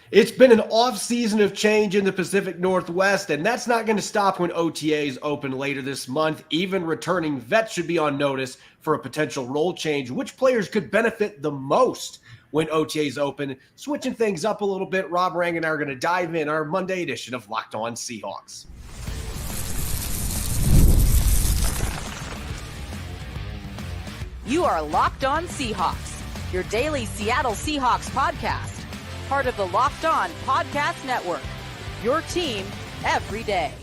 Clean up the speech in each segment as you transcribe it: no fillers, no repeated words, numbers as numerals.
It's been an off-season of change in the Pacific Northwest, and that's not going to stop when OTAs open later this month. Even returning vets should be on notice for a potential role change. Which players could benefit the most when OTAs open? Switching things up a little bit, Rob Rang and I are going to dive in our Monday edition of Locked On Seahawks. You are Locked On Seahawks, your daily Seattle Seahawks podcast. Part of the Locked On Podcast Network, your team every day.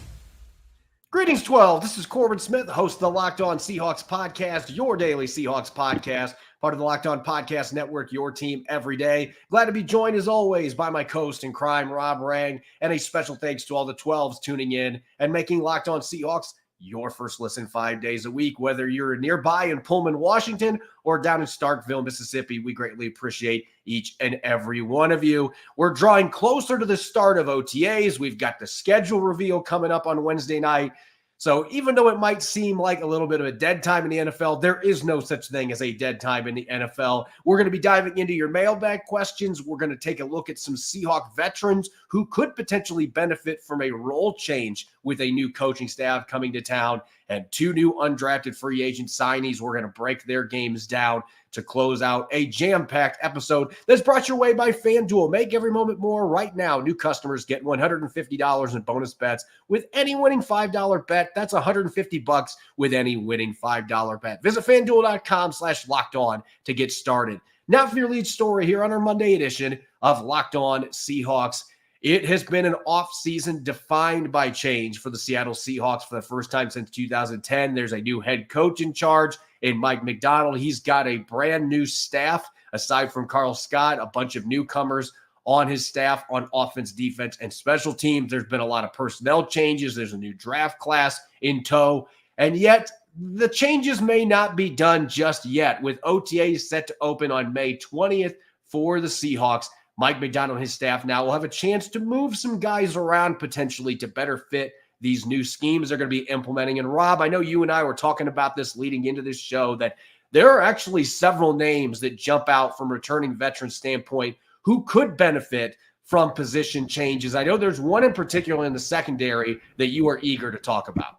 Greetings, 12. This is Corbin Smith, the host of the Locked On Seahawks podcast, your daily Seahawks podcast, part of the Locked On Podcast Network, your team every day. Glad to be joined, as always, by my co-host in crime, Rob Rang, and a special thanks to all the 12s tuning in and making Locked On Seahawks your first listen 5 days a week. Whether you're nearby in Pullman, Washington, or down in Starkville, Mississippi, we greatly appreciate each and every one of you. We're drawing closer to the start of OTAs. We've got the schedule reveal coming up on Wednesday night. So even though it might seem like a little bit of a dead time in the NFL, there is no such thing as a dead time in the NFL. We're going to be diving into your mailbag questions. We're going to take a look at some Seahawk veterans who could potentially benefit from a role change with a new coaching staff coming to town, and two new undrafted free agent signees. We're going to break their games down to close out a jam-packed episode that's brought your way by FanDuel. Make every moment more right now. New customers get $150 in bonus bets with any winning $5 bet. That's $150 with any winning $5 bet. Visit FanDuel.com/locked-on to get started. Now for your lead story here on our Monday edition of Locked On Seahawks. It has been an offseason defined by change for the Seattle Seahawks for the first time since 2010. There's a new head coach in charge in Mike Macdonald. He's got a brand new staff, aside from Carl Scott, a bunch of newcomers on his staff on offense, defense, and special teams. There's been a lot of personnel changes. There's a new draft class in tow. And yet, the changes may not be done just yet. With OTAs set to open on May 20th for the Seahawks, Mike Macdonald and his staff now will have a chance to move some guys around potentially to better fit these new schemes they're going to be implementing. And Rob, I know you and I were talking about this leading into this show, that there are actually several names that jump out from returning veteran standpoint who could benefit from position changes. I know there's one in particular in the secondary that you are eager to talk about.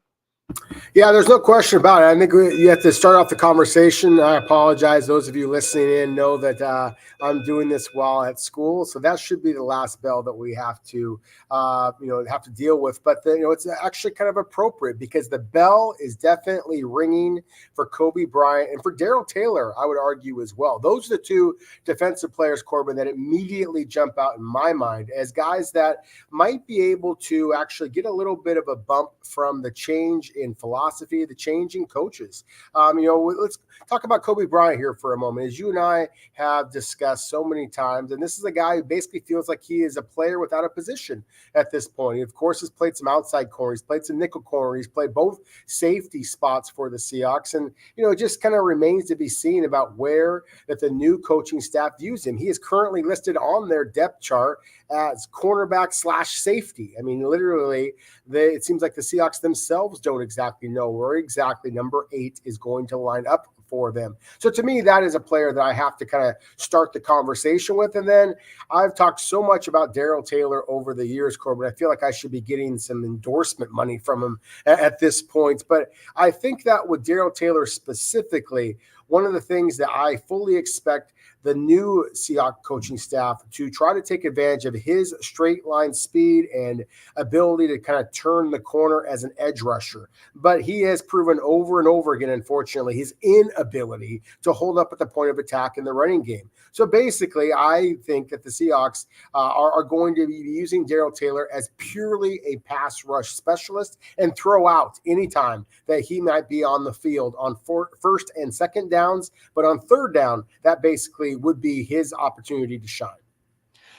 Yeah, there's no question about it. I think you have to start off the conversation. I apologize. Those of you listening in know that I'm doing this while at school, so that should be the last bell that we have to, deal with. But it's actually kind of appropriate because the bell is definitely ringing for Kobe Bryant and for Darrell Taylor, I would argue as well. Those are the two defensive players, Corbin, that immediately jump out in my mind as guys that might be able to actually get a little bit of a bump from the change in philosophy, the change in coaches. Let's talk about Kobe Bryant here for a moment. As you and I have discussed so many times, and this is a guy who basically feels like he is a player without a position at this point. He, of course, has played some outside corner. He's played some nickel corner. He's played both safety spots for the Seahawks. And, it just kind of remains to be seen about where that the new coaching staff views him. He is currently listed on their depth chart as cornerback/safety. I mean, literally, it seems like the Seahawks themselves don't exactly know where exactly number 8 is going to line up for them. So to me, that is a player that I have to kind of start the conversation with. And then I've talked so much about Darrell Taylor over the years, Corbin. I feel like I should be getting some endorsement money from him at this point. But I think that with Darrell Taylor specifically, one of the things that I fully expect the new Seahawks coaching staff to try to take advantage of his straight line speed and ability to kind of turn the corner as an edge rusher. But he has proven over and over again, unfortunately, his inability to hold up at the point of attack in the running game. So basically, I think that the Seahawks are going to be using Darrell Taylor as purely a pass rush specialist and throw out anytime that he might be on the field on first and second downs. But on third down, that basically would be his opportunity to shine.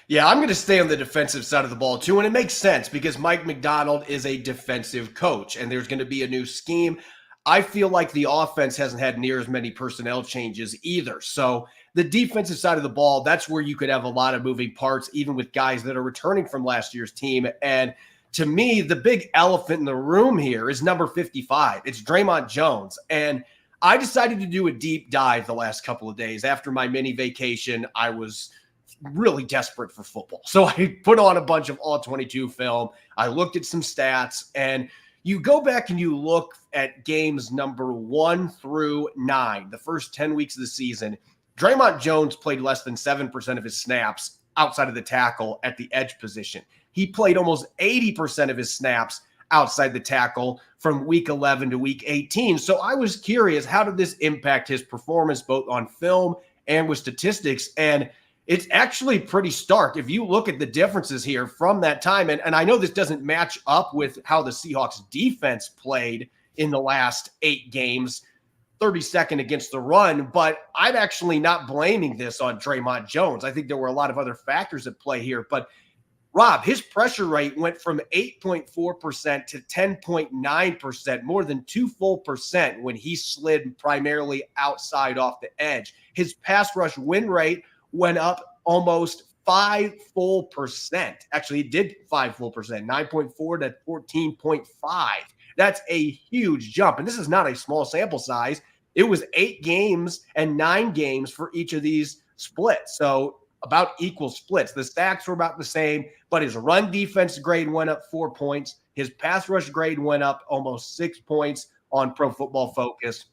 Yeah, I'm going to stay on the defensive side of the ball too, and it makes sense because Mike Macdonald is a defensive coach, and there's going to be a new scheme. I feel like the offense hasn't had near as many personnel changes either. So the defensive side of the ball, that's where you could have a lot of moving parts, even with guys that are returning from last year's team. And to me, the big elephant in the room here is number 55. It's Dre'Mont Jones. And I decided to do a deep dive the last couple of days. After my mini vacation, I was really desperate for football. So I put on a bunch of all 22 film. I looked at some stats, and you go back and you look at games number 1 through 9, the first 10 weeks of the season. Dre'Mont Jones played less than 7% of his snaps outside of the tackle at the edge position. He played almost 80% of his snaps outside the tackle from week 11 to week 18. So I was curious, how did this impact his performance both on film and with statistics? And it's actually pretty stark. If you look at the differences here from that time, and I know this doesn't match up with how the Seahawks defense played in the last 8 games, 32nd against the run, but I'm actually not blaming this on Dre'Mont Jones. I think there were a lot of other factors at play here, but Rob, his pressure rate went from 8.4% to 10.9%, more than 2 full percent when he slid primarily outside off the edge. His pass rush win rate went up almost 5 full percent. Actually, it did 5 full percent, 9.4 to 14.5. That's a huge jump. And this is not a small sample size. It was 8 games and 9 games for each of these splits. So about equal splits. The sacks were about the same, but his run defense grade went up 4 points. His pass rush grade went up almost 6 points on Pro Football Focus.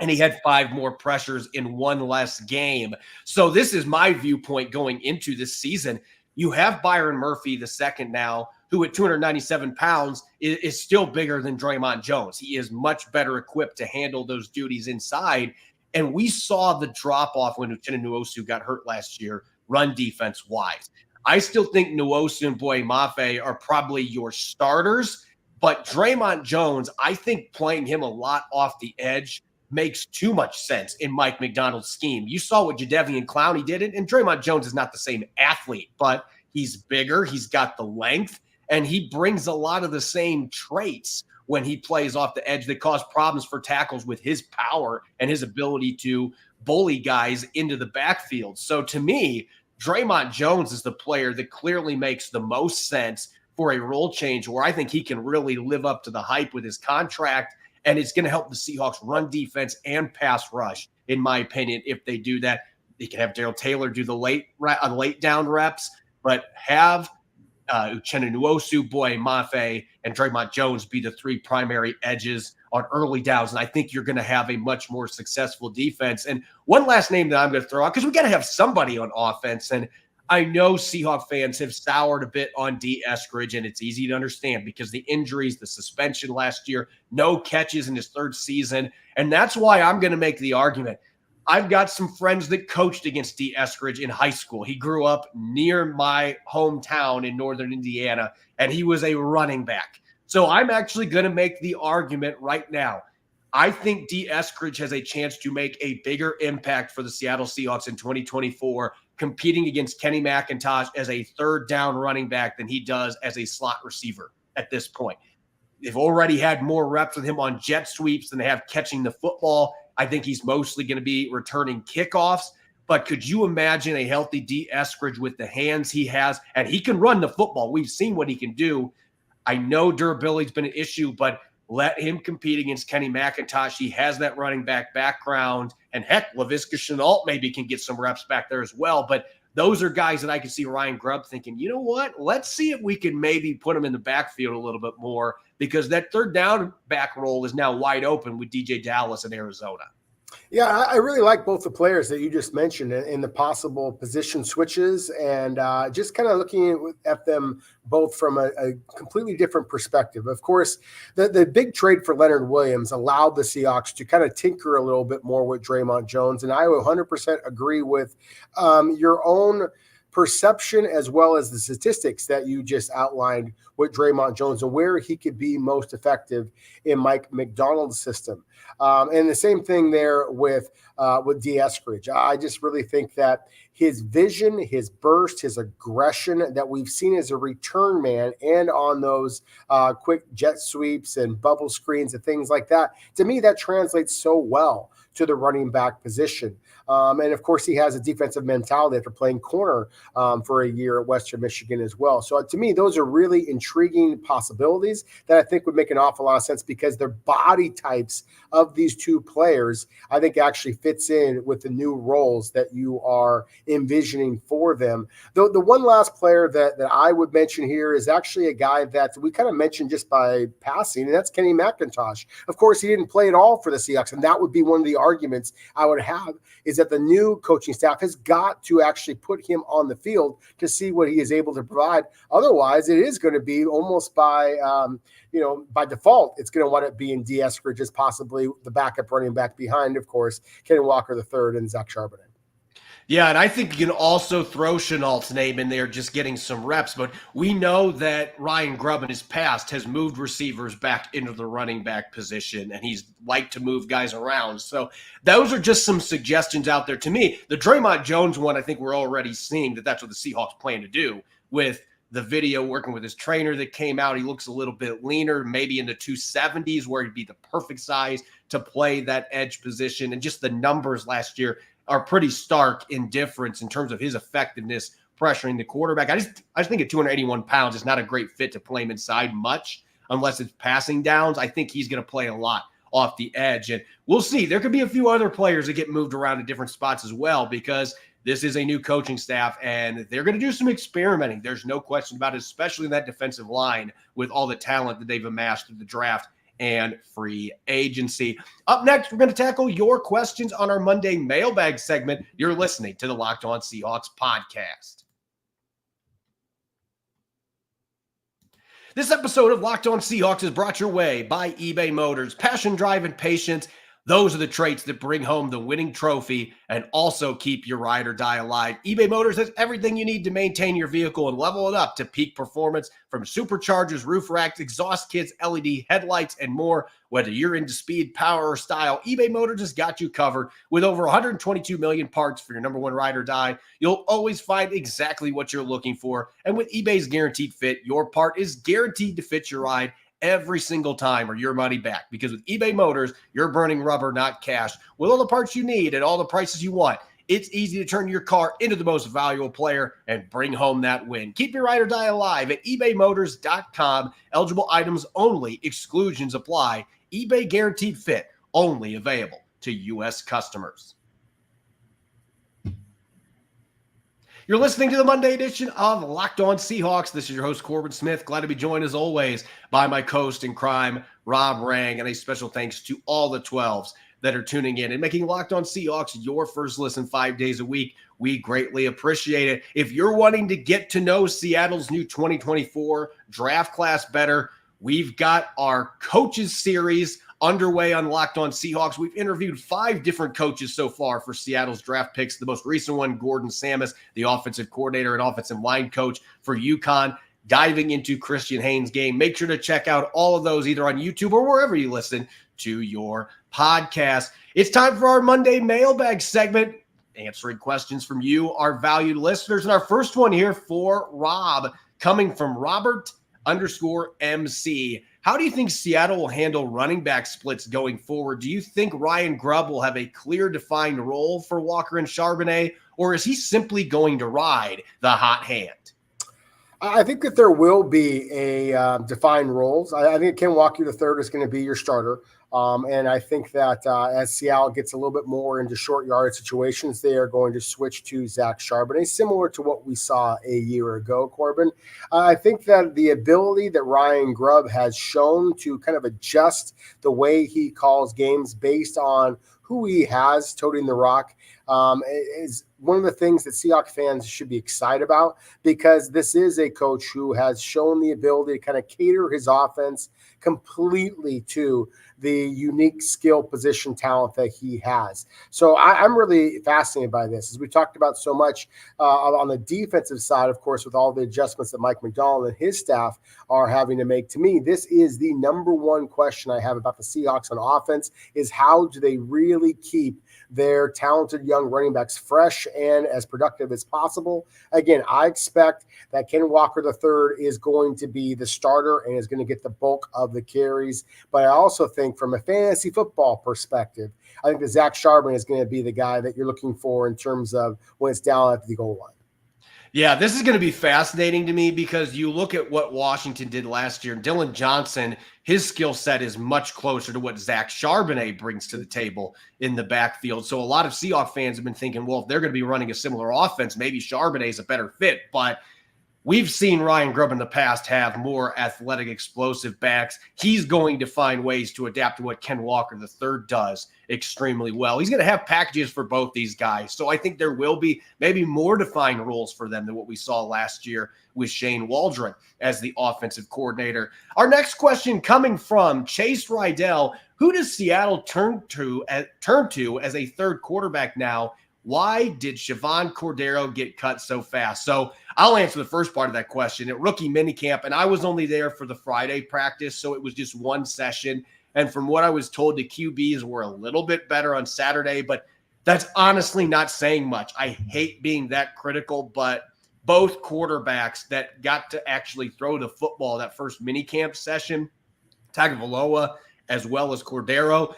And he had 5 more pressures in 1 less game. So this is my viewpoint going into this season. You have Byron Murphy, the second now, who at 297 pounds is still bigger than Dre'Mont Jones. He is much better equipped to handle those duties inside. And we saw the drop-off when Uchenna Nwosu got hurt last year, run defense-wise. I still think Nwosu and Boye Mafe are probably your starters, but Dre'Mont Jones, I think playing him a lot off the edge makes too much sense in Mike Macdonald's scheme. You saw what Jadeveon Clowney did, and Dre'Mont Jones is not the same athlete, but he's bigger, he's got the length, and he brings a lot of the same traits when he plays off the edge that cause problems for tackles with his power and his ability to bully guys into the backfield. So to me, Dre'Mont Jones is the player that clearly makes the most sense for a role change where I think he can really live up to the hype with his contract, and it's going to help the Seahawks run defense and pass rush, in my opinion, if they do that. They can have Darrell Taylor do the late down reps, but have Uchenna Nwosu, Boye Mafe, and Dre'Mont Jones be the 3 primary edges on early downs. And I think you're going to have a much more successful defense. And one last name that I'm going to throw out, because we got to have somebody on offense. And I know Seahawk fans have soured a bit on D. Eskridge, and it's easy to understand because the injuries, the suspension last year, no catches in his 3rd season. And that's why I'm going to make the argument. I've got some friends that coached against D. Eskridge in high school. He grew up near my hometown in northern Indiana, and he was a running back. So I'm actually going to make the argument right now. I think D. Eskridge has a chance to make a bigger impact for the Seattle Seahawks in 2024, competing against Kenny McIntosh as a 3rd down running back than he does as a slot receiver at this point. They've already had more reps with him on jet sweeps than they have catching the football. I think he's mostly going to be returning kickoffs. But could you imagine a healthy D. Eskridge with the hands he has? And he can run the football. We've seen what he can do. I know durability's been an issue, but let him compete against Kenny McIntosh. He has that running back background. And heck, Laviska Shenault maybe can get some reps back there as well. But those are guys that I can see Ryan Grubb thinking, you know what? Let's see if we can maybe put him in the backfield a little bit more, because that 3rd down back role is now wide open with DJ Dallas in Arizona. Yeah, I really like both the players that you just mentioned in the possible position switches, and just kind of looking at them both from a completely different perspective. Of course, the big trade for Leonard Williams allowed the Seahawks to kind of tinker a little bit more with Dre'Mont Jones, and I 100% agree with your own perception as well as the statistics that you just outlined with Dre'Mont Jones and where he could be most effective in Mike Macdonald's system. And the same thing there with D. Eskridge. I just really think that his vision, his burst, his aggression that we've seen as a return man and on those quick jet sweeps and bubble screens and things like that, to me, that translates so well to the running back position. And of course, he has a defensive mentality after playing corner for a year at Western Michigan as well. So to me, those are really intriguing possibilities that I think would make an awful lot of sense, because their body types of these two players, I think, actually fits in with the new roles that you are envisioning for them. The one last player that I would mention here is actually a guy that we kind of mentioned just by passing, and that's Kenny McIntosh. Of course, he didn't play at all for the Seahawks, and that would be one of the arguments I would have, is that the new coaching staff has got to actually put him on the field to see what he is able to provide. Otherwise, it is going to be almost by default, it's going to wind up being D. Eskridge as possibly the backup running back behind, of course, Kenny Walker III and Zach Charbonnet. Yeah, and I think you can also throw Chenault's name in there, just getting some reps. But we know that Ryan Grubb in his past has moved receivers back into the running back position, and he's liked to move guys around. So those are just some suggestions out there to me. The Dre'Mont Jones one, I think we're already seeing that's what the Seahawks plan to do with the video working with his trainer that came out. He looks a little bit leaner, maybe in the 270s, where he'd be the perfect size to play that edge position. And just the numbers last year are pretty stark in difference in terms of his effectiveness pressuring the quarterback. I just think at 281 pounds, it's not a great fit to play him inside much unless it's passing downs. I think he's going to play a lot off the edge. And we'll see. There could be a few other players that get moved around in different spots as well, because this is a new coaching staff and they're going to do some experimenting. There's no question about it, especially in that defensive line with all the talent that they've amassed through the draft and free agency. Up next, we're going to tackle your questions on our Monday mailbag segment. You're listening to the Locked On Seahawks podcast. This episode of Locked On Seahawks is brought your way by eBay Motors. Passion, drive, and patience. Those are the traits that bring home the winning trophy and also keep your ride or die alive. eBay Motors has everything you need to maintain your vehicle and level it up to peak performance, from superchargers, roof racks, exhaust kits, LED headlights, and more. Whether you're into speed, power, or style, eBay Motors has got you covered. With over 122 million parts for your number one ride or die, you'll always find exactly what you're looking for. And with eBay's Guaranteed Fit, your part is guaranteed to fit your ride every single time, or your money back. Because with eBay Motors, you're burning rubber, not cash. With all the parts you need at all the prices you want, it's easy to turn your car into the most valuable player and bring home that win. Keep your ride or die alive at ebaymotors.com. Eligible items only. Exclusions apply. eBay Guaranteed Fit, only available to U.S. customers. You're listening to the Monday edition of Locked On Seahawks. This is your host, Corbin Smith. Glad to be joined, as always, by my co-host in crime, Rob Rang. And a special thanks to all the 12s that are tuning in and making Locked On Seahawks your first listen 5 days a week. We greatly appreciate it. If you're wanting to get to know Seattle's new 2024 draft class better, we've got our coaches series underway on Locked On Seahawks. We've interviewed 5 different coaches so far for Seattle's draft picks. The most recent one, Gordon Samus, the offensive coordinator and offensive line coach for UConn, diving into Christian Haynes' game. Make sure to check out all of those either on YouTube or wherever you listen to your podcast. It's time for our Monday mailbag segment, answering questions from you, our valued listeners. And our first one here for Rob, coming from Robert_MC. How do you think Seattle will handle running back splits going forward? Do you think Ryan Grubb will have a clear, defined role for Walker and Charbonnet, or is he simply going to ride the hot hand? I think that there will be a defined roles. I think Ken Walker III is going to be your starter. And I think that as Seattle gets a little bit more into short yard situations, they are going to switch to Zach Charbonnet, similar to what we saw a year ago, Corbin. I think that the ability that Ryan Grubb has shown to kind of adjust the way he calls games based on who he has toting the rock is one of the things that Seahawks fans should be excited about, because this is a coach who has shown the ability to kind of cater his offense completely to the unique skill position talent that he has. So I'm really fascinated by this. As we talked about so much on the defensive side, of course, with all the adjustments that Mike Macdonald and his staff are having to make. To me, this is the number one question I have about the Seahawks on offense, is how do they really keep their talented young young running backs fresh and as productive as possible. Again, I expect that Ken Walker III is going to be the starter and is going to get the bulk of the carries. But I also think from a fantasy football perspective, I think that Zach Charbonnet is going to be the guy that you're looking for in terms of when it's down at the goal line. Yeah, this is going to be fascinating to me because you look at what Washington did last year. Dylan Johnson, his skill set is much closer to what Zach Charbonnet brings to the table in the backfield. So a lot of Seahawks fans have been thinking, well, if they're going to be running a similar offense, maybe Charbonnet is a better fit. But we've seen Ryan Grubb in the past have more athletic, explosive backs. He's going to find ways to adapt to what Ken Walker III does extremely well. He's going to have packages for both these guys. So I think there will be maybe more defined roles for them than what we saw last year with Shane Waldron as the offensive coordinator. Our next question coming from Chase Rydell. Who does Seattle turn to as a third quarterback now? Why did Siobhan Cordero get cut so fast? So I'll answer the first part of that question. At rookie minicamp, and I was only there for the Friday practice, so it was just one session. And from what I was told, the QBs were a little bit better on Saturday, but that's honestly not saying much. I hate being that critical, but both quarterbacks that got to actually throw the football that first minicamp session, Tagovailoa as well as Cordero,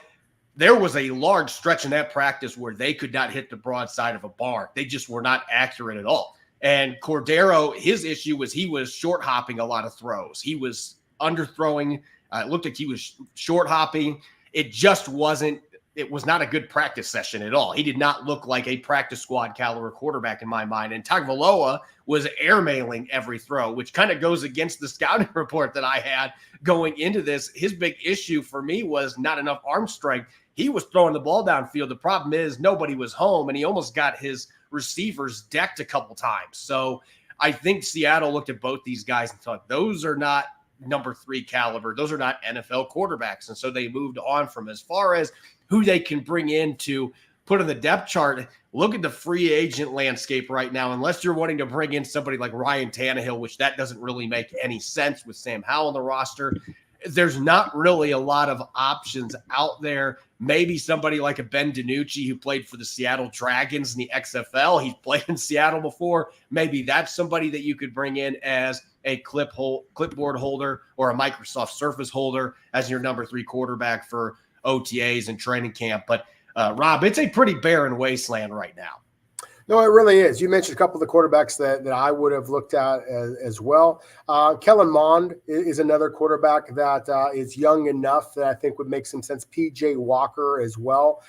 there was a large stretch in that practice where they could not hit the broadside of a barn. They just were not accurate at all. And Cordero, his issue was he was short hopping a lot of throws. He was underthrowing. It looked like he was short hopping. It was not a good practice session at all. He did not look like a practice squad caliber quarterback in my mind. And Tagovailoa was airmailing every throw, which kind of goes against the scouting report that I had going into this. His big issue for me was not enough arm strength. He was throwing the ball downfield. The problem is nobody was home, and he almost got his receivers decked a couple times. So I think Seattle looked at both these guys and thought, those are not number 3 caliber. Those are not NFL quarterbacks. And so they moved on from as far as who they can bring in to put on the depth chart. Look at the free agent landscape right now. Unless you're wanting to bring in somebody like Ryan Tannehill, which that doesn't really make any sense with Sam Howell on the roster, there's not really a lot of options out there. Maybe somebody like a Ben DiNucci who played for the Seattle Dragons in the XFL. He's played in Seattle before. Maybe that's somebody that you could bring in as a clipboard holder or a Microsoft Surface holder as your number 3 quarterback for OTAs and training camp. But Rob, it's a pretty barren wasteland right now. No, it really is. You mentioned a couple of the quarterbacks that I would have looked at as well. Kellen Mond is another quarterback that is young enough that I think would make some sense. PJ Walker as well.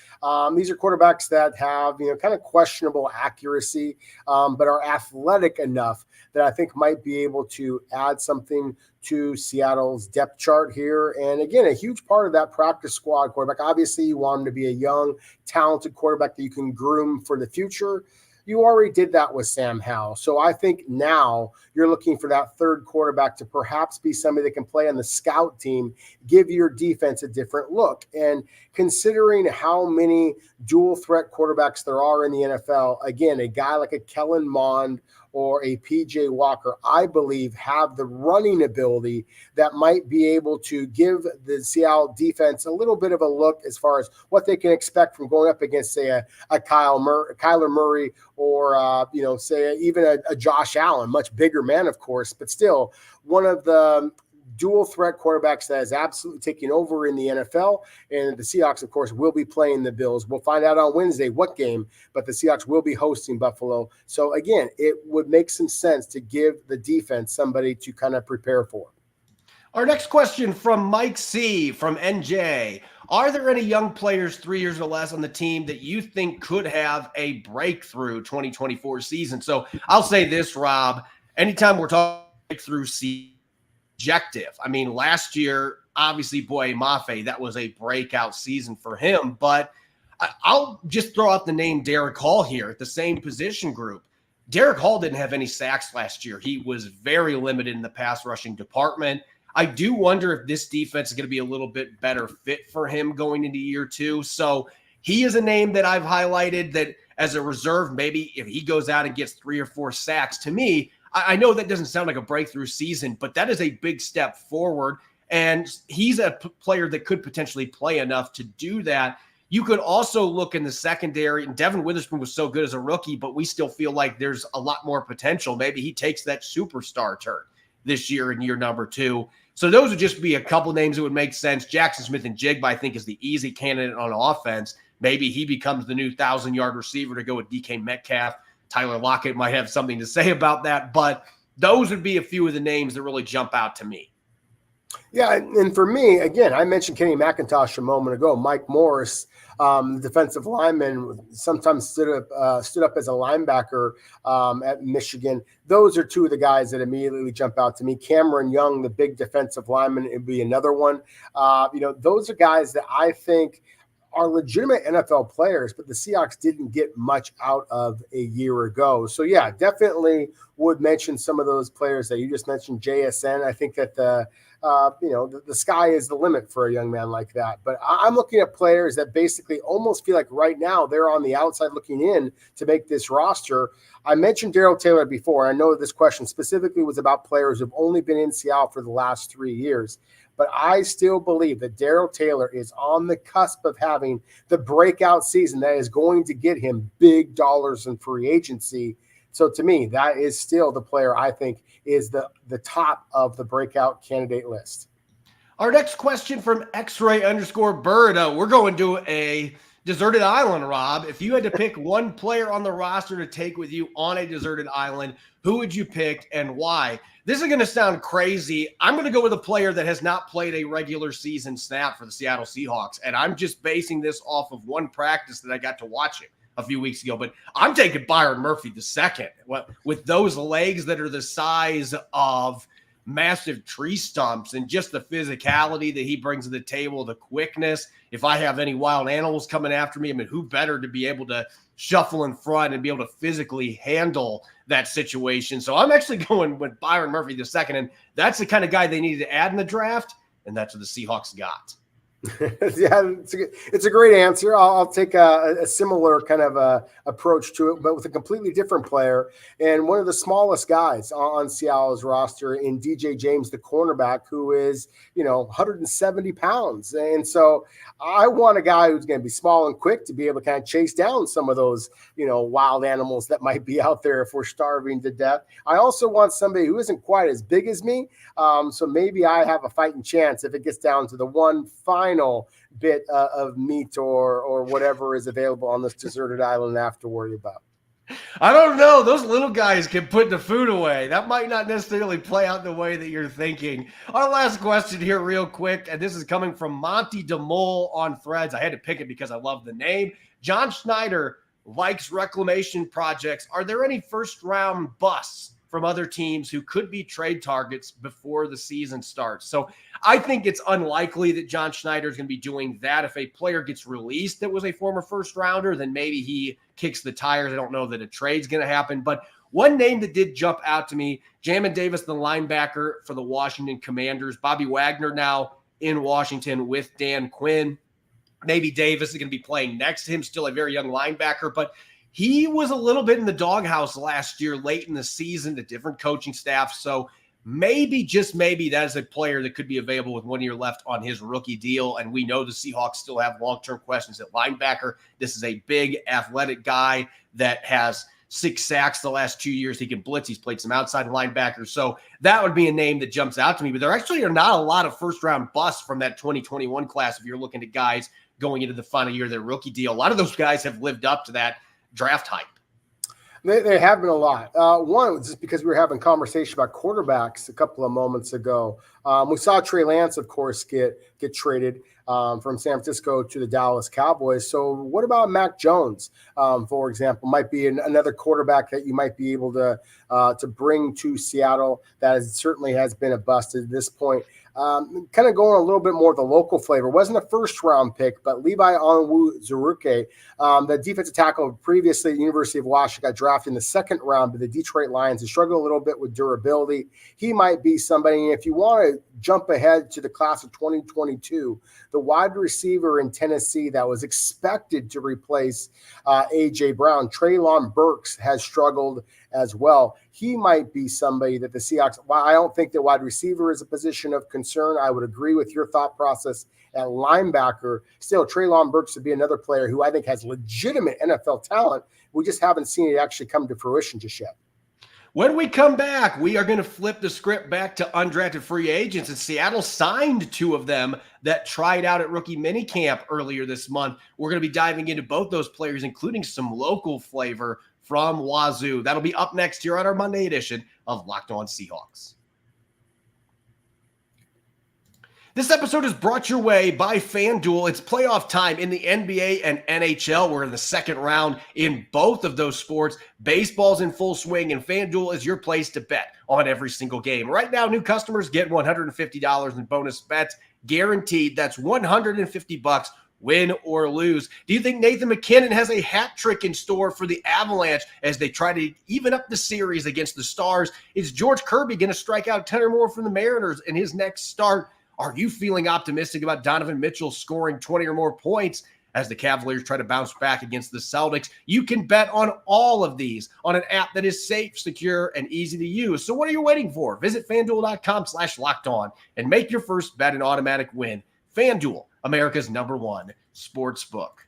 These are quarterbacks that have, kind of questionable accuracy, but are athletic enough that I think might be able to add something to Seattle's depth chart here. And again, a huge part of that practice squad quarterback. Obviously, you want him to be a young, talented quarterback that you can groom for the future. You already did that with Sam Howell. So I think now you're looking for that third quarterback to perhaps be somebody that can play on the scout team, give your defense a different look. And considering how many dual threat quarterbacks there are in the NFL, again, a guy like a Kellen Mond or a PJ Walker, I believe, have the running ability that might be able to give the Seattle defense a little bit of a look as far as what they can expect from going up against, say, a Kyler Murray or, say, even a Josh Allen, much bigger man, of course, but still one of the dual threat quarterbacks that is absolutely taking over in the NFL. And the Seahawks, of course, will be playing the Bills. We'll find out on Wednesday what game, but the Seahawks will be hosting Buffalo. So again, it would make some sense to give the defense somebody to kind of prepare for. Our next question from Mike C. from NJ. Are there any young players 3 years or less on the team that you think could have a breakthrough 2024 season? So I'll say this, Rob, anytime we're talking breakthrough season, objective. I mean, last year, obviously, Boye Mafe, that was a breakout season for him. But I'll just throw out the name Derek Hall here at the same position group. Derek Hall didn't have any sacks last year. He was very limited in the pass rushing department. I do wonder if this defense is going to be a little bit better fit for him going into year 2. So he is a name that I've highlighted that as a reserve, maybe if he goes out and gets 3 or 4 sacks, to me, I know that doesn't sound like a breakthrough season, but that is a big step forward. And he's a player that could potentially play enough to do that. You could also look in the secondary, and Devin Witherspoon was so good as a rookie, but we still feel like there's a lot more potential. Maybe he takes that superstar turn this year in year number 2. So those would just be a couple names that would make sense. Jackson Smith-Njigba, I think, is the easy candidate on offense. Maybe he becomes the new 1,000-yard receiver to go with DK Metcalf. Tyler Lockett might have something to say about that, but those would be a few of the names that really jump out to me. Yeah, and for me, again, I mentioned Kenny McIntosh a moment ago. Mike Morris, the defensive lineman, sometimes stood up as a linebacker at Michigan. Those are two of the guys that immediately jump out to me. Cameron Young, the big defensive lineman, would be another one. Those are guys that I think are legitimate NFL players, but the Seahawks didn't get much out of a year ago. So, yeah, definitely would mention some of those players that you just mentioned, JSN. I think that the sky is the limit for a young man like that. But I'm looking at players that basically almost feel like right now they're on the outside looking in to make this roster. I mentioned Darrell Taylor before. I know this question specifically was about players who've only been in Seattle for the last 3 years. But I still believe that Darrell Taylor is on the cusp of having the breakout season that is going to get him big dollars in free agency. So to me, that is still the player I think is the top of the breakout candidate list. Our next question from X-ray_bird. We're going to a deserted island, Rob. If you had to pick one player on the roster to take with you on a deserted island, who would you pick and why? This is going to sound crazy. I'm going to go with a player that has not played a regular season snap for the Seattle Seahawks, and I'm just basing this off of one practice that I got to watch it a few weeks ago. But I'm taking Byron Murphy II. With those legs that are the size of massive tree stumps and just the physicality that he brings to the table, the quickness. If I have any wild animals coming after me, I mean, who better to be able to shuffle in front and be able to physically handle that situation? So I'm actually going with Byron Murphy II, and that's the kind of guy they needed to add in the draft, and that's what the Seahawks got. Yeah, it's a great answer. I'll take a similar kind of approach to it, but with a completely different player and one of the smallest guys on Seattle's roster in DJ James, the cornerback, who is 170 pounds. And so I want a guy who's going to be small and quick to be able to kind of chase down some of those wild animals that might be out there if we're starving to death. I also want somebody who isn't quite as big as me, so maybe I have a fighting chance if it gets down to the one final bit of meat or whatever is available on this deserted island I have to worry about. I don't know. Those little guys can put the food away. That might not necessarily play out the way that you're thinking. Our last question here real quick, and this is coming from Monty DeMole on Threads. I had to pick it because I love the name. John Schneider likes reclamation projects. Are there any first-round busts from other teams who could be trade targets before the season starts? So I think it's unlikely that John Schneider is going to be doing that. If a player gets released that was a former first rounder, then maybe he kicks the tires. I don't know that a trade's going to happen. But one name that did jump out to me, Jamin Davis, the linebacker for the Washington Commanders. Bobby Wagner now in Washington with Dan Quinn. Maybe Davis is going to be playing next to him, still a very young linebacker, but he was a little bit in the doghouse last year, late in the season, to different coaching staff. So maybe, just maybe, that is a player that could be available with 1 year left on his rookie deal. And we know the Seahawks still have long-term questions at linebacker. This is a big, athletic guy that has 6 sacks the last 2 years. He can blitz. He's played some outside linebackers. So that would be a name that jumps out to me. But there actually are not a lot of first-round busts from that 2021 class if you're looking at guys going into the final year of their rookie deal. A lot of those guys have lived up to that draft hype. They have been a lot. One was just because we were having a conversation about quarterbacks a couple of moments ago. We saw Trey Lance, of course, get traded from San Francisco to the Dallas Cowboys. So what about Mac Jones, for example? Might be another quarterback that you might be able to bring to Seattle that certainly has been a bust at this point. Kind of going a little bit more of the local flavor. Wasn't a first-round pick, but Levi Onwuzurike, the defensive tackle previously at the University of Washington, got drafted in the second round by the Detroit Lions. He struggled a little bit with durability. He might be somebody, if you want to jump ahead to the class of 2022, the wide receiver in Tennessee that was expected to replace A.J. Brown, Treylon Burks, has struggled as well. He might be somebody that the Seahawks, while I don't think that wide receiver is a position of concern, I would agree with your thought process at linebacker. Still, Treylon Burks would be another player who I think has legitimate NFL talent. We just haven't seen it actually come to fruition just yet. When we come back, we are going to flip the script back to undrafted free agents, and Seattle signed 2 of them that tried out at rookie minicamp earlier this month. We're going to be diving into both those players, including some local flavor from Wazoo. That'll be up next here on our Monday edition of Locked On Seahawks. This episode is brought your way by FanDuel. It's playoff time in the NBA and NHL. We're in the second round in both of those sports. Baseball's in full swing, and FanDuel is your place to bet on every single game. Right now, new customers get $150 in bonus bets guaranteed. That's $150, win or lose. Do you think Nathan McKinnon has a hat trick in store for the Avalanche as they try to even up the series against the Stars? Is George Kirby going to strike out 10 or more from the Mariners in his next start? Are you feeling optimistic about Donovan Mitchell scoring 20 or more points as the Cavaliers try to bounce back against the Celtics? You can bet on all of these on an app that is safe, secure, and easy to use. So what are you waiting for? Visit FanDuel.com/lockedon and make your first bet an automatic win. FanDuel, America's #1 sports book.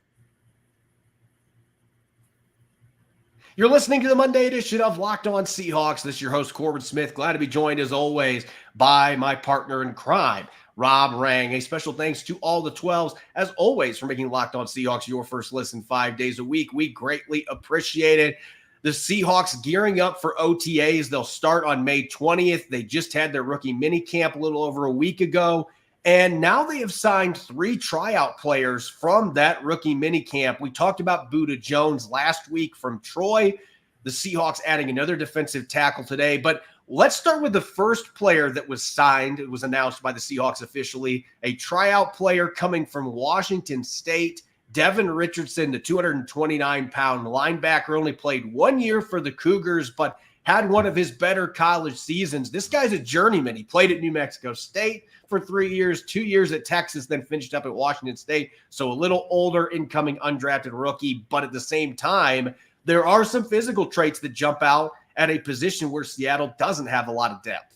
You're listening to the Monday edition of Locked On Seahawks. This is your host, Corbin Smith. Glad to be joined, as always, by my partner in crime, Rob Rang. A special thanks to all the 12s, as always, for making Locked On Seahawks your first listen 5 days a week. We greatly appreciate it. The Seahawks gearing up for OTAs. They'll start on May 20th. They just had their rookie minicamp a little over a week ago. And now they have signed 3 tryout players from that rookie minicamp. We talked about Dre'Mont Jones last week from Troy. The Seahawks adding another defensive tackle today. But let's start with the first player that was signed. It was announced by the Seahawks officially. A tryout player coming from Washington State, Devin Richardson, the 229-pound linebacker, only played 1 year for the Cougars, but had one of his better college seasons. This guy's a journeyman. He played at New Mexico State for 3 years, 2 years at Texas, then finished up at Washington State. So a little older, incoming undrafted rookie, but at the same time, there are some physical traits that jump out at a position where Seattle doesn't have a lot of depth.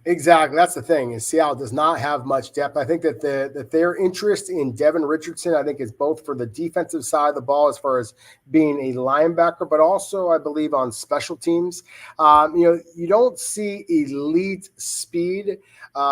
Exactly. That's the thing, is Seattle does not have much depth. I think that their interest in Devin Richardson, I think, is both for the defensive side of the ball as far as being a linebacker, but also, I believe, on special teams. You don't see elite speed,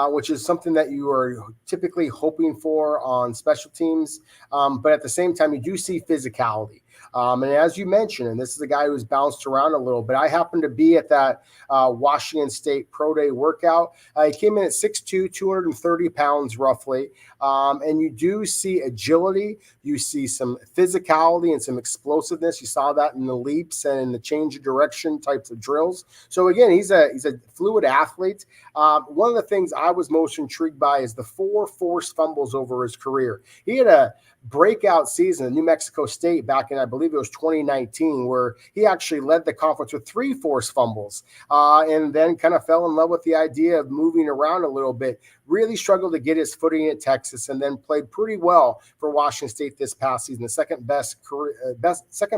which is something that you are typically hoping for on special teams. But at the same time, you do see physicality. And as you mentioned, and this is a guy who's bounced around a little bit, I happened to be at that Washington State Pro Day workout. He came in at 6'2", 230 pounds roughly. And you do see agility. You see some physicality and some explosiveness. You saw that in the leaps and in the change of direction types of drills. So again, he's a fluid athlete. One of the things I was most intrigued by is the 4 forced fumbles over his career. He had a breakout season at New Mexico State back in, I believe it was 2019, where he actually led the conference with 3 forced fumbles, and then kind of fell in love with the idea of moving around a little bit. Really struggled to get his footing at Texas, and then played pretty well for Washington State this past season, the second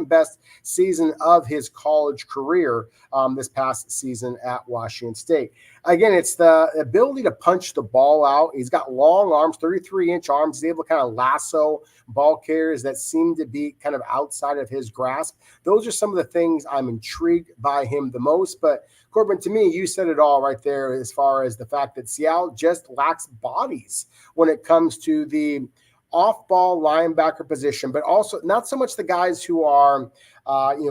best season of his college career this past season at Washington State. Again, it's the ability to punch the ball out. He's got long arms, 33-inch arms. He's able to kind of lasso ball carriers that seem to be kind of outside of his grasp. Those are some of the things I'm intrigued by him the most. But Corbin, to me, you said it all right there as far as the fact that Seattle just lacks bodies when it comes to the off-ball linebacker position, but also not so much the guys who are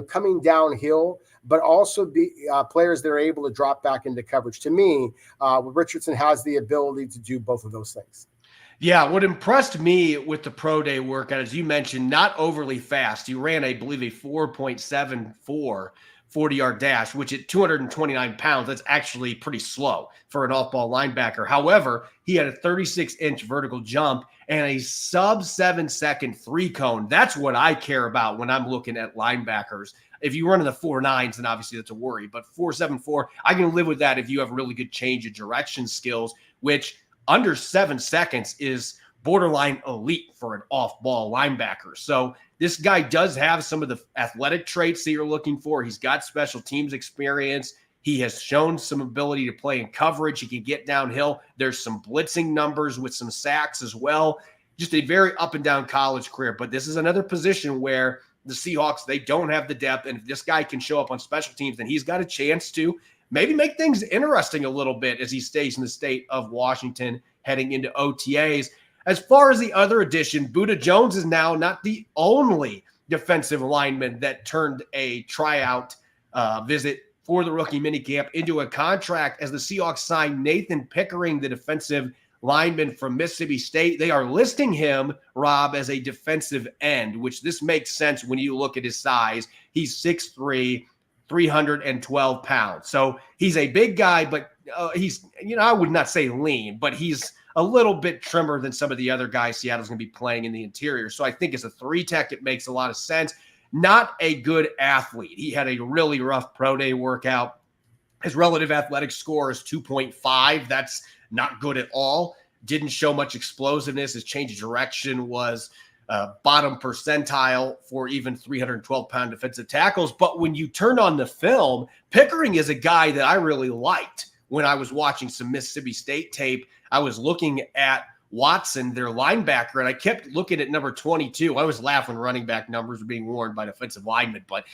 coming downhill, but also be players that are able to drop back into coverage. To me, Richardson has the ability to do both of those things. Yeah, what impressed me with the Pro Day workout, as you mentioned, not overly fast. He ran, I believe, a 4.74 40-yard dash, which at 229 pounds, that's actually pretty slow for an off-ball linebacker. However, he had a 36-inch vertical jump and a sub-7-second 3-cone. That's what I care about when I'm looking at linebackers. If you run in the 4.9s, then obviously that's a worry. But 4.74, I can live with that if you have really good change of direction skills, which under 7 seconds is borderline elite for an off-ball linebacker. So this guy does have some of the athletic traits that you're looking for. He's got special teams experience. He has shown some ability to play in coverage. He can get downhill. There's some blitzing numbers with some sacks as well. just a very up and down college career. But this is another position where the Seahawks, they don't have the depth. And if this guy can show up on special teams, then he's got a chance to maybe make things interesting a little bit as he stays in the state of Washington heading into OTAs. As far as the other addition, Dre'Mont Jones is now not the only defensive lineman that turned a tryout visit for the rookie minicamp into a contract as the Seahawks signed Nathan Pickering, the defensive lineman from Mississippi State. They are listing him, Rob, as a defensive end, which this makes sense when you look at his size. He's 6'3", 312 pounds. So he's a big guy, but he's, I would not say lean, but he's a little bit trimmer than some of the other guys Seattle's going to be playing in the interior. So I think as a 3-tech, it makes a lot of sense. Not a good athlete. He had a really rough pro day workout. His relative athletic score is 2.5. That's not good at all. Didn't show much explosiveness. His change of direction was bottom percentile for even 312-pound defensive tackles. But when you turn on the film, Pickering is a guy that I really liked when I was watching some Mississippi State tape. I was looking at Watson, their linebacker, and I kept looking at number 22. I was laughing running back numbers were being worn by defensive linemen, but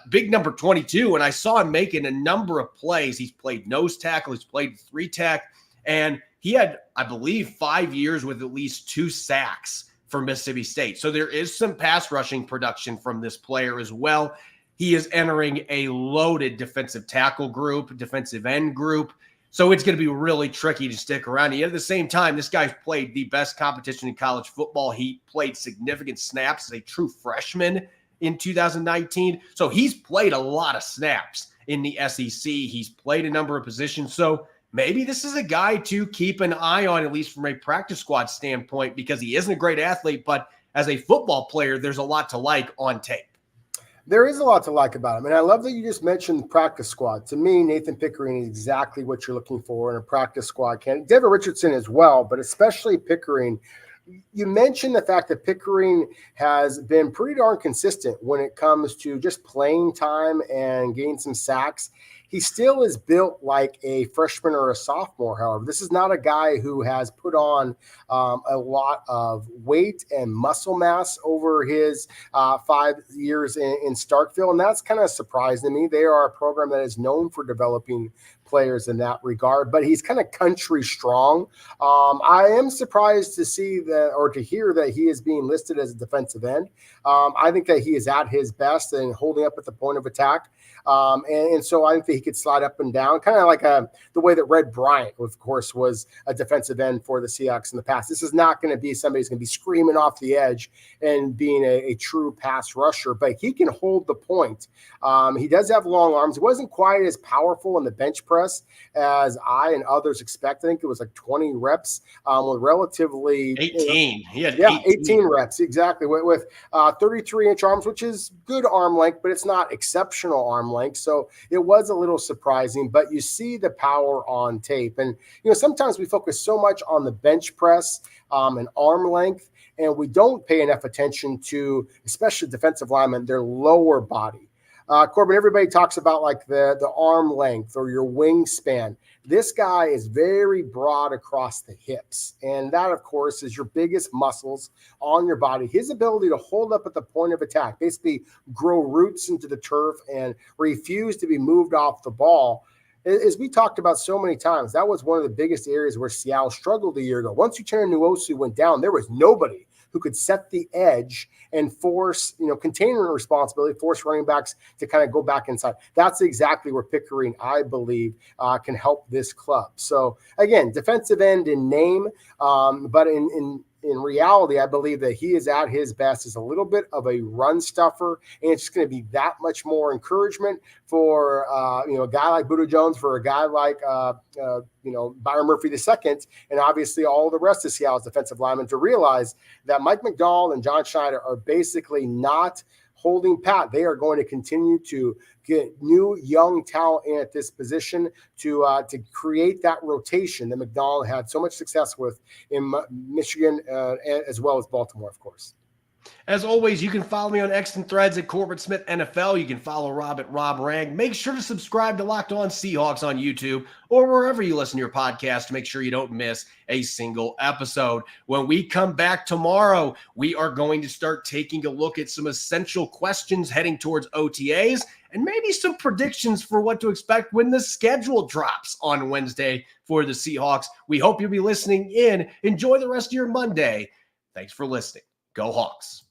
big number 22, and I saw him making a number of plays. He's played nose tackle, he's played 3-tech, and he had, I believe, 5 years with at least 2 sacks for Mississippi State. So there is some pass rushing production from this player as well. He is entering a loaded defensive tackle group, defensive end group. So it's going to be really tricky to stick around. Yet at the same time, this guy's played the best competition in college football. He played significant snaps as a true freshman in 2019. So he's played a lot of snaps in the SEC. He's played a number of positions. So maybe this is a guy to keep an eye on, at least from a practice squad standpoint, because he isn't a great athlete, but as a football player, there's a lot to like on tape. There is a lot to like about him. And I love that you just mentioned practice squad. To me, Nathan Pickering is exactly what you're looking for in a practice squad candidate. Devin Richardson as well, but especially Pickering. You mentioned the fact that Pickering has been pretty darn consistent when it comes to just playing time and getting some sacks. He still is built like a freshman or a sophomore, however. This is not a guy who has put on a lot of weight and muscle mass over his 5 years in Starkville, and that's kind of surprising to me. They are a program that is known for developing players in that regard, but he's kind of country strong. I am surprised to see that, or to hear that he is being listed as a defensive end. I think that he is at his best and holding up at the point of attack. And so I think that he could slide up and down, kind of like the way that Red Bryant, of course, was a defensive end for the Seahawks in the past. This is not going to be somebody who's going to be screaming off the edge and being a true pass rusher, but he can hold the point. He does have long arms. He wasn't quite as powerful in the bench press as I and others expect. I think it was like 20 reps with relatively 18. He had 18 reps, exactly, with 33-inch arms, which is good arm length, but it's not exceptional arm length. So it was a little surprising, but you see the power on tape. And, sometimes we focus so much on the bench press and arm length, and we don't pay enough attention to, especially defensive linemen, their lower body. Corbin, everybody talks about like the arm length or your wingspan. This guy is very broad across the hips. And that, of course, is your biggest muscles on your body. His ability to hold up at the point of attack, basically grow roots into the turf and refuse to be moved off the ball. As we talked about so many times, that was one of the biggest areas where Seattle struggled a year ago. Once Uchenna Nwosu went down, there was nobody who could set the edge and force, container responsibility, force running backs to kind of go back inside. That's exactly where Pickering, I believe, can help this club. So again, defensive end in name, but in reality, I believe that he is at his best as a little bit of a run stuffer, and it's just going to be that much more encouragement for a guy like Dre'Mont Jones, for a guy like Byron Murphy II, and obviously all the rest of Seattle's defensive linemen to realize that Mike Macdonald and John Schneider are basically not holding pat. They are going to continue to get new young talent in at this position to create that rotation that Macdonald had so much success with in Michigan as well as Baltimore, of course. As always, you can follow me on X and Threads at Corbin Smith NFL. You can follow Rob at Rob Rang. Make sure to subscribe to Locked On Seahawks on YouTube or wherever you listen to your podcast to make sure you don't miss a single episode. When we come back tomorrow, we are going to start taking a look at some essential questions heading towards OTAs and maybe some predictions for what to expect when the schedule drops on Wednesday for the Seahawks. We hope you'll be listening in. Enjoy the rest of your Monday. Thanks for listening. Go Hawks.